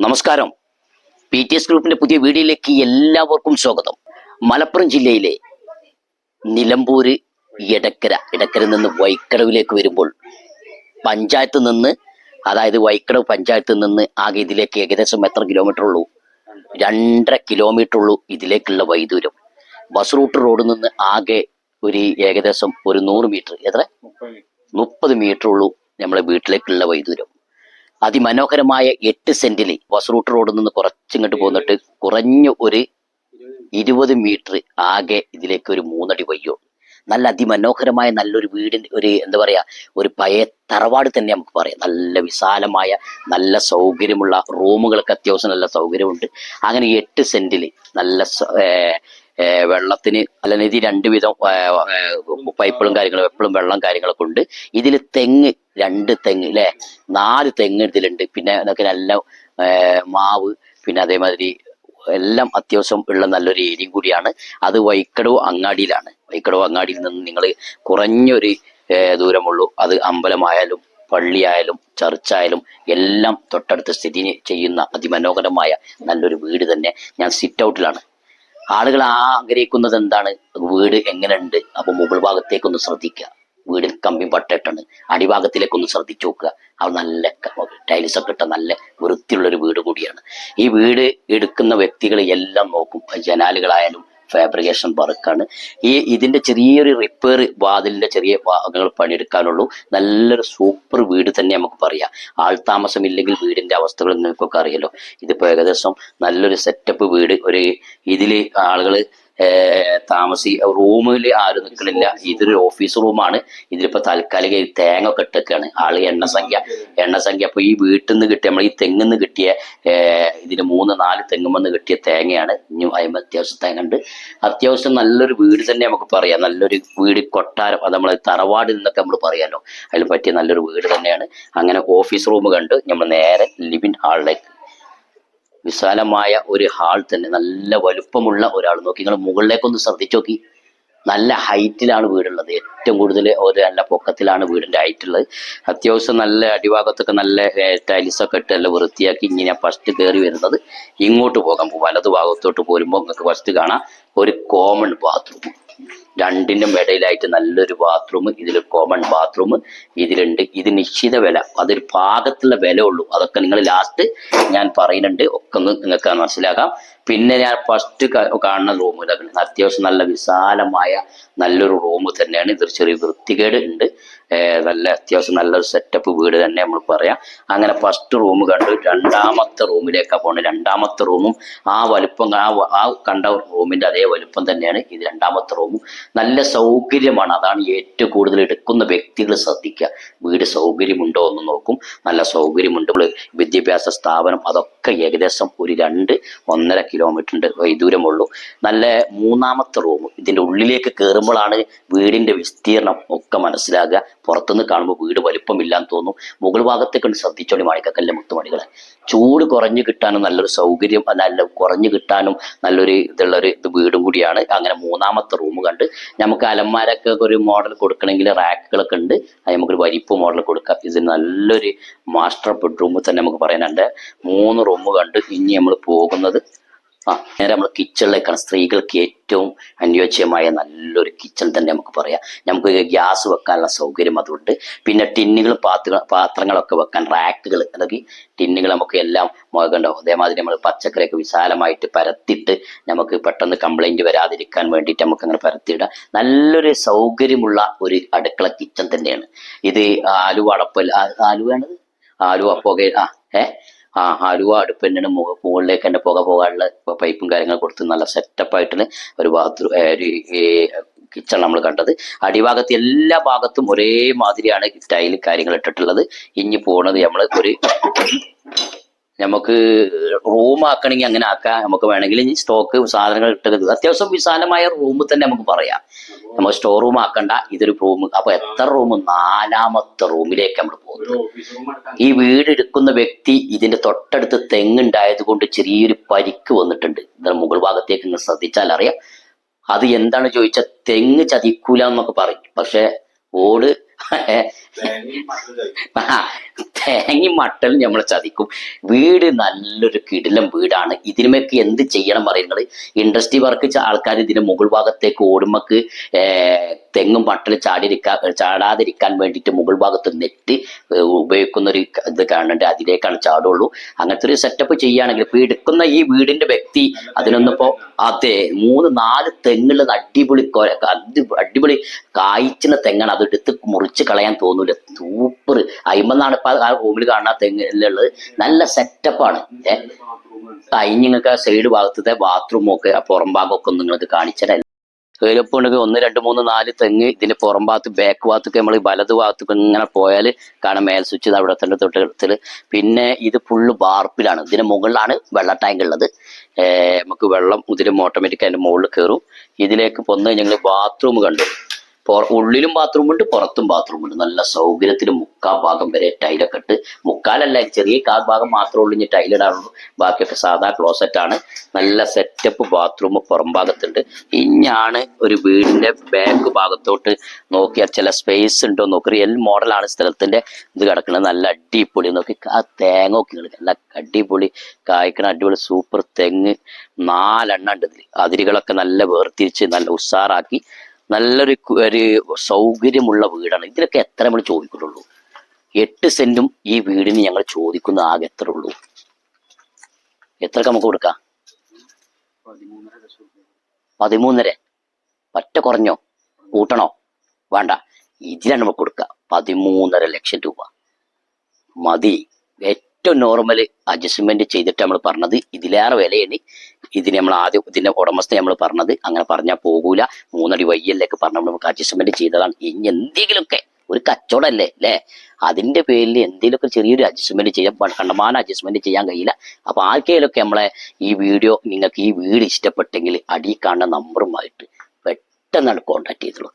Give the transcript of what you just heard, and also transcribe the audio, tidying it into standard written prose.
നമസ്കാരം. PTS ഗ്രൂപ്പിന്റെ പുതിയ വീഡിയോയിലേക്ക് എല്ലാവർക്കും സ്വാഗതം. മലപ്പുറം ജില്ലയിലെ നിലമ്പൂര് ഇടക്കര നിന്ന് വൈക്കടവിലേക്ക് വരുമ്പോൾ പഞ്ചായത്ത് നിന്ന്, അതായത് വൈക്കടവ് പഞ്ചായത്ത് നിന്ന് ആകെ ഇതിലേക്ക് ഏകദേശം എത്ര കിലോമീറ്റർ ഉള്ളൂ? 2.5 കിലോമീറ്റർ ഉള്ളൂ ഇതിലേക്കുള്ള വൈദൂരം. ബസ് റൂട്ട് റോഡിൽ നിന്ന് ആകെ ഏകദേശം ഒരു 100 മീറ്റർ, എത്ര 30 മീറ്റർ ഉള്ളൂ നമ്മളെ വീട്ടിലേക്കുള്ള വൈദൂരം. അതിമനോഹരമായ 8 സെന്റില് ബസ് റൂട്ട് റോഡിൽ നിന്ന് കുറച്ചിങ്ങോട്ട് പോന്നിട്ട് കുറഞ്ഞ ഒരു 20 മീറ്റർ ആകെ ഇതിലേക്ക് ഒരു 3 അടി വയ്യോ. നല്ല അതിമനോഹരമായ നല്ലൊരു വീടിന്റെ എന്താ പറയാ, ഒരു പഴയ തറവാട് തന്നെ നമുക്ക് പറയാം. നല്ല വിശാലമായ നല്ല സൗകര്യമുള്ള റൂമുകളൊക്കെ അത്യാവശ്യം നല്ല സൗകര്യമുണ്ട്. അങ്ങനെ 8 സെന്റില് നല്ല വെള്ളത്തിന് നല്ല നിധി 2 വിധം പൈപ്പുകളും കാര്യങ്ങളും എപ്പോഴും വെള്ളം കാര്യങ്ങളൊക്കെ ഉണ്ട്. ഇതിൽ തെങ്ങ് 2 തെങ്ങ് അല്ലെ 4 തെങ്ങ് ഇതിലുണ്ട്. പിന്നെ അതൊക്കെ നല്ല മാവ്, പിന്നെ അതേമാതിരി എല്ലാം അത്യാവശ്യം ഉള്ള നല്ലൊരു ഏരിയയും കൂടിയാണ്. അത് വൈക്കടവ് അങ്ങാടിയിലാണ്. വൈക്കടവ് അങ്ങാടിയിൽ നിന്ന് നിങ്ങൾ കുറഞ്ഞൊരു ദൂരമുള്ളൂ. അത് അമ്പലമായാലും പള്ളിയായാലും ചർച്ചായാലും എല്ലാം തൊട്ടടുത്ത് സ്ഥിതി ചെയ്യുന്ന അതിമനോഹരമായ നല്ലൊരു വീട് തന്നെ. ഞാൻ സിറ്റ് ഔട്ടിലാണ്. ആളുകൾ ആഗ്രഹിക്കുന്നത് എന്താണ്? വീട് എങ്ങനെയുണ്ട്? അപ്പൊ മുകൾ ഭാഗത്തേക്കൊന്ന് ശ്രദ്ധിക്കുക. വീടിൽ കമ്പിയും പട്ടിട്ടാണ്. അടിഭാഗത്തിലേക്കൊന്ന് ശ്രദ്ധിച്ചു നോക്കുക. അത് നല്ല ടൈൽസ് ഒക്കെ ഇട്ട നല്ല വൃത്തിയുള്ളൊരു വീട് കൂടിയാണ്. ഈ വീട് എടുക്കുന്ന വ്യക്തികൾ എല്ലാം നോക്കും. ജനാലുകളായാലും ഫാബ്രിക്കേഷൻ വർക്കാണ്. ഇതിന്റെ ചെറിയൊരു റിപ്പയർ, വാതിലിന്റെ ചെറിയ ഭാഗങ്ങൾ പണിയെടുക്കാനുള്ളൂ. നല്ലൊരു സൂപ്പർ വീട് തന്നെ നമുക്ക് പറയാം. ആൾ താമസമില്ലെങ്കിൽ വീടിന്റെ അവസ്ഥകൾ നിങ്ങൾക്കൊക്കെ അറിയാലോ. ഇതിപ്പോ ഏകദേശം നല്ലൊരു സെറ്റപ്പ് വീട്. ഇതില് ആളുകള് റൂമിൽ ആരും നിൽക്കണില്ല. ഇതൊരു ഓഫീസ് റൂമാണ്. ഇതിലിപ്പോ താൽക്കാലിക തേങ്ങ ഒക്കെ ഇട്ടൊക്കെയാണ്. ആള് എണ്ണസംഖ്യ അപ്പൊ ഈ വീട്ടിൽ നിന്ന് കിട്ടിയ, നമ്മൾ ഈ തെങ്ങിന്ന് കിട്ടിയ ഇതിന് 3-4 തെങ്ങുമെന്ന് കിട്ടിയ തേങ്ങയാണ്. ഇനി അതിന് അത്യാവശ്യം തേങ്ങ ഉണ്ട്. അത്യാവശ്യം നല്ലൊരു വീട് തന്നെ നമുക്ക് പറയാം. നല്ലൊരു വീട്, കൊട്ടാരം, അത് നമ്മളെ തറവാട് എന്നൊക്കെ നമ്മൾ പറയാലോ. അതിന് പറ്റിയ നല്ലൊരു വീട് തന്നെയാണ്. അങ്ങനെ ഓഫീസ് റൂം കണ്ട് നമ്മൾ നേരെ ലിവിംഗ് ഹാളിലേക്ക്, വിശാലമായ ഒരു ഹാൾ തന്നെ, നല്ല വലുപ്പമുള്ള ഒരാൾ. നോക്കി നിങ്ങൾ മുകളിലേക്കൊന്ന് ശ്രദ്ധിച്ചു നോക്കി. നല്ല ഹൈറ്റിലാണ് വീടുള്ളത്. ഏറ്റവും കൂടുതൽ നല്ല പൊക്കത്തിലാണ് വീടിന്റെ ഹൈറ്റ് ഉള്ളത്. അത്യാവശ്യം നല്ല അടിഭാഗത്തൊക്കെ നല്ല ടൈൽസ് ഒക്കെ ഇട്ട് നല്ല വൃത്തിയാക്കി ഇങ്ങനെ ഫസ്റ്റ് കയറി വരുന്നത്. ഇങ്ങോട്ട് പോകാം, വലതു ഭാഗത്തോട്ട് പോരുമ്പോൾ നിങ്ങൾക്ക് ഫസ്റ്റ് കാണാം ഒരു കോമൺ ബാത്റൂം. രണ്ടിനും ഇടയിലായിട്ട് നല്ലൊരു ബാത്റൂം. ഇതിൽ കോമൺ ബാത്റൂം ഇതിലുണ്ട്. ഇത് നിശ്ചിത വില, അതൊരു പാകത്തുള്ള വില ഉള്ളൂ. അതൊക്കെ നിങ്ങൾ ലാസ്റ്റ് ഞാൻ പറയുന്നുണ്ട്. ഒക്കെ ഒന്ന് നിങ്ങൾക്ക് മനസ്സിലാക്കാം. പിന്നെ ഞാൻ ഫസ്റ്റ് കാണുന്ന റൂം ഇതൊക്കെ അത്യാവശ്യം നല്ല വിശാലമായ നല്ലൊരു റൂം തന്നെയാണ്. ഇതൊരു ചെറിയ വൃത്തികേട് ഉണ്ട്. നല്ല അത്യാവശ്യം നല്ലൊരു സെറ്റപ്പ് വീട് തന്നെ നമ്മൾ പറയാം. അങ്ങനെ ഫസ്റ്റ് റൂം കണ്ടു. രണ്ടാമത്തെ റൂമിലേക്കാണ് പോണത്. രണ്ടാമത്തെ റൂമും ആ വലുപ്പം, ആ കണ്ട റൂമിന്റെ അതേ വലുപ്പം തന്നെയാണ് ഇത്. രണ്ടാമത്തെ റൂമും നല്ല സൗകര്യമാണ്. അതാണ് ഏറ്റവും കൂടുതൽ എടുക്കുന്ന വ്യക്തികൾ ശ്രദ്ധിക്കുക. വീട് സൗകര്യമുണ്ടോ എന്ന് നോക്കും. നല്ല സൗകര്യമുണ്ട്. വിദ്യാഭ്യാസ സ്ഥാപനം അതൊക്കെ ഏകദേശം ഒരു 2-1.5 കിലോമീറ്ററിന്റെ ദൂരമുള്ളൂ. നല്ല മൂന്നാമത്തെ റൂം. ഇതിന്റെ ഉള്ളിലേക്ക് കയറുമ്പോഴാണ് വീടിന്റെ വിസ്തീർണം ഒക്കെ മനസ്സിലാകുക. പുറത്തുനിന്ന് കാണുമ്പോൾ വീട് വലിപ്പമില്ലാന്ന് തോന്നും. മുകൾ ഭാഗത്തേക്ക് ശ്രദ്ധിച്ചോളി മാണിക്കക്കല്ലെ മുത്തുമണികളെ. ചൂട് കുറഞ്ഞു കിട്ടാനും നല്ലൊരു സൗകര്യം, നല്ല കുറഞ്ഞു കിട്ടാനും നല്ലൊരു വീടും കൂടിയാണ്. അങ്ങനെ മൂന്നാമത്തെ റൂം കണ്ട് നമുക്ക് അലമാരൊക്കെ ഒരു മോഡൽ കൊടുക്കണമെങ്കിൽ റാക്കുകളൊക്കെ ഉണ്ട്. അത് നമുക്കൊരു വലിപ്പ് മോഡൽ കൊടുക്കാം. ഇത് നല്ലൊരു മാസ്റ്റർ ബെഡ്റൂം തന്നെ നമുക്ക് പറയാനുണ്ട്. 3 റൂം കണ്ട് ഇനി നമ്മൾ പോകുന്നത് നേരെ നമ്മൾ കിച്ചണിലേക്കാണ്. സ്ത്രീകൾക്ക് ഏറ്റവും അനുയോജ്യമായ നല്ലൊരു കിച്ചൺ തന്നെ നമുക്ക് പറയാം. നമുക്ക് ഗ്യാസ് വെക്കാനുള്ള സൗകര്യം അതുണ്ട്. പിന്നെ ടിന്നുകൾ, പാത്രങ്ങളൊക്കെ വെക്കാൻ റാക്കുകൾ, അതൊക്കെ ടിന്നുകൾ നമുക്ക് എല്ലാം ഉണ്ടാവും. അതേമാതിരി നമ്മൾ പച്ചക്കറിയൊക്കെ വിശാലമായിട്ട് പരത്തിയിട്ട് നമുക്ക് പെട്ടെന്ന് കംപ്ലൈന്റ് വരാതിരിക്കാൻ വേണ്ടിയിട്ട് നമുക്ക് അങ്ങനെ പരത്തിയിടാം. നല്ലൊരു സൗകര്യമുള്ള ഒരു അടുക്കള കിച്ചൺ തന്നെയാണ് ഇത്. ആലുവ അടപ്പൽ, ആലുവയാണത്, ആലുവ പുക ആലുവ അടുപ്പ് തന്നെയാണ്. മുകളിലേക്ക് തന്നെ പുക പോകാനുള്ള പൈപ്പും കാര്യങ്ങളും കൊടുത്ത് നല്ല സെറ്റപ്പായിട്ടുള്ള ഒരു ബാത്റൂം, കിച്ചൺ നമ്മൾ കണ്ടത്. അടിഭാഗത്ത് എല്ലാ ഭാഗത്തും ഒരേ മാതിരിയാണ് ടൈല് കാര്യങ്ങൾ ഇട്ടിട്ടുള്ളത്. ഇനി പോണത് നമുക്ക് റൂം ആക്കണമെങ്കിൽ അങ്ങനെ ആക്കാം. നമുക്ക് വേണമെങ്കിൽ ഇനി സ്റ്റോക്ക് സാധനങ്ങൾ ഇട്ടത് അത്യാവശ്യം വിശാലമായ റൂം തന്നെ നമുക്ക് പറയാം. നമുക്ക് സ്റ്റോർ റൂം ആക്കണ്ട, ഇതൊരു റൂം. അപ്പൊ എത്ര റൂം? 4ാമത്തെ റൂമിലേക്ക് നമ്മൾ പോകുന്നു. ഈ വീട് എടുക്കുന്ന വ്യക്തി ഇതിന്റെ തൊട്ടടുത്ത് തെങ്ങുണ്ടായത് കൊണ്ട് ചെറിയൊരു പരിക്ക് വന്നിട്ടുണ്ട്. ഇത് മുകൾ ഭാഗത്തേക്ക് നിങ്ങൾ ശ്രദ്ധിച്ചാൽ അറിയാം. അത് എന്താണ് ചോദിച്ചാൽ തെങ്ങ് ചതിക്കൂല എന്നൊക്കെ പറയും. പക്ഷെ ഓട് തേങ്ങയും മട്ടലും നമ്മളെ ചതിക്കും. വീട് നല്ലൊരു കിടിലം വീടാണ്. ഇതിനുമൊക്കെ എന്ത് ചെയ്യണം പറയുന്നത്, ഇൻഡസ്ട്രി വർക്ക് ആൾക്കാർ ഇതിന്റെ മുകൾ ഭാഗത്തേക്ക് ഓടുമ്പക്ക് തെങ്ങും മട്ടലും ചാടാതിരിക്കാൻ വേണ്ടിയിട്ട് മുകൾ ഭാഗത്ത് നെറ്റ് ഉപയോഗിക്കുന്ന ഒരു ഇത് കാണുന്നുണ്ട്, അതിലേക്കാണ് ചാടുള്ളൂ. അങ്ങനത്തെ ഒരു സെറ്റപ്പ് ചെയ്യുകയാണെങ്കിൽ ഇപ്പൊ എടുക്കുന്ന ഈ വീടിന്റെ വ്യക്തി അതിനൊന്നിപ്പോ അതെ 3-4 തെങ്ങുള്ളത് അടിപൊളി കായ്ച്ചുന്ന തെങ്ങാണ്. അത് എടുത്ത് മുറിച്ച് കളയാൻ തോന്നൂല. സൂപ്പർ. അയിമെന്നാണ് ഇപ്പൊ ആ റൂമിൽ കാണുന്ന തെങ്ങിലുള്ളത്. നല്ല സെറ്റപ്പാണ്. നിങ്ങൾക്ക് ആ സൈഡ് ഭാഗത്തെ ബാത്റൂമും ഒക്കെ പുറം ഭാഗമൊക്കെ ഒന്ന് നിങ്ങൾക്ക് കാണിച്ചതല്ല. എളുപ്പമുണ്ടെങ്കിൽ 1, 2, 3, 4 തെങ്ങ് ഇതിന്റെ പുറം ഭാഗത്ത് ബാക്ക് ഭാഗത്തൊക്കെ നമ്മൾ വലത് ഭാഗത്തൊക്കെ ഇങ്ങനെ പോയാൽ കാണാം മേൽ സ്വിച്ച് അവിടെ തന്നെ തൊട്ടടുത്തിൽ. പിന്നെ ഇത് ഫുള്ള് വാർപ്പിലാണ്. ഇതിന് മുകളിലാണ് വെള്ള ടാങ്ക് ഉള്ളത്. നമുക്ക് വെള്ളം ഇതിന് ഓട്ടോമാറ്റിക് അതിന്റെ മുകളിൽ കയറും. ഇതിലേക്ക് പോന്ന് ഞങ്ങൾ ബാത്റൂം കണ്ടു. ഉള്ളിലും ബാത്റൂം ഉണ്ട്, പുറത്തും ബാത്റൂം ഉണ്ട്. നല്ല സൗകര്യത്തിൽ 3/4 ഭാഗം വരെ ടൈലൊക്കെ ഇട്ട്, 3/4 ചെറിയ 1/4 ഭാഗം മാത്രമേ ഉള്ളൂ ഇനി ടൈലിടാറുള്ളൂ. ബാക്കിയൊക്കെ സാധാ ക്ലോസറ്റ് ആണ്. നല്ല സെറ്റപ്പ് ബാത്റൂം പുറം ഭാഗത്തുണ്ട്. ഇനിയാണ് ഒരു വീടിന്റെ ബാക്ക് ഭാഗത്തോട്ട് നോക്കിയാൽ ചില സ്പേസ് ഉണ്ടോ നോക്കി. എൽ മോഡലാണ് സ്ഥലത്തിന്റെ ഇത് കിടക്കുന്നത്. നല്ല അടിപൊളി. നോക്കി ആ തേങ്ങ നോക്കി, നല്ല അടിപൊളി കായ്ക്കണ അടിപൊളി സൂപ്പർ തെങ്ങ് 4 എണ്ണം ഉണ്ട് ഇതിൽ. അതിരുകളൊക്കെ നല്ല വേർതിരിച്ച് നല്ല ഉഷാറാക്കി നല്ലൊരു സൗകര്യമുള്ള വീടാണ്. ഇതിലൊക്കെ എത്ര നമ്മൾ ചോദിക്കുന്നുള്ളൂ? 8 സെന്റും ഈ വീടിന് ഞങ്ങൾ ചോദിക്കുന്ന ആകെ എത്ര ഉള്ളൂ? എത്രക്ക് നമുക്ക് കൊടുക്കാം? 13.5. പറ്റ കുറഞ്ഞോ? കൂട്ടണോ? വേണ്ട, ഇതിലാണ് നമുക്ക് കൊടുക്കുക. 13.5 ലക്ഷം രൂപ മതി. ഏറ്റവും നോർമൽ അഡ്ജസ്റ്റ്മെന്റ് ചെയ്തിട്ട് നമ്മൾ പറഞ്ഞത്. ഇതിലേറെ വിലയാണ് ഇതിന് നമ്മൾ ആദ്യം ഇതിന്റെ ഉടമസ്ഥ നമ്മൾ പറഞ്ഞത്. അങ്ങനെ പറഞ്ഞാൽ പോകൂല. 3 അടി വയ്യല്ലേക്ക് പറഞ്ഞാൽ നമുക്ക് അഡ്ജസ്റ്റ്മെന്റ് ചെയ്തതാണ്. ഇനി എന്തെങ്കിലുമൊക്കെ ഒരു കച്ചവടമല്ലേ അല്ലേ, അതിന്റെ പേരിൽ എന്തെങ്കിലുമൊക്കെ ചെറിയൊരു അഡ്ജസ്റ്റ്മെന്റ് ചെയ്യാൻ, കണ്ടമാനം അഡ്ജസ്റ്റ്മെന്റ് ചെയ്യാൻ കഴിയില്ല. അപ്പൊ ആർക്കെങ്കിലുമൊക്കെ നമ്മളെ ഈ വീഡിയോ, നിങ്ങൾക്ക് ഈ വീട് ഇഷ്ടപ്പെട്ടെങ്കിൽ അടിയിൽ കാണുന്ന നമ്പറുമായിട്ട് പെട്ടെന്ന് കോൺടാക്ട് ചെയ്തോളൂ.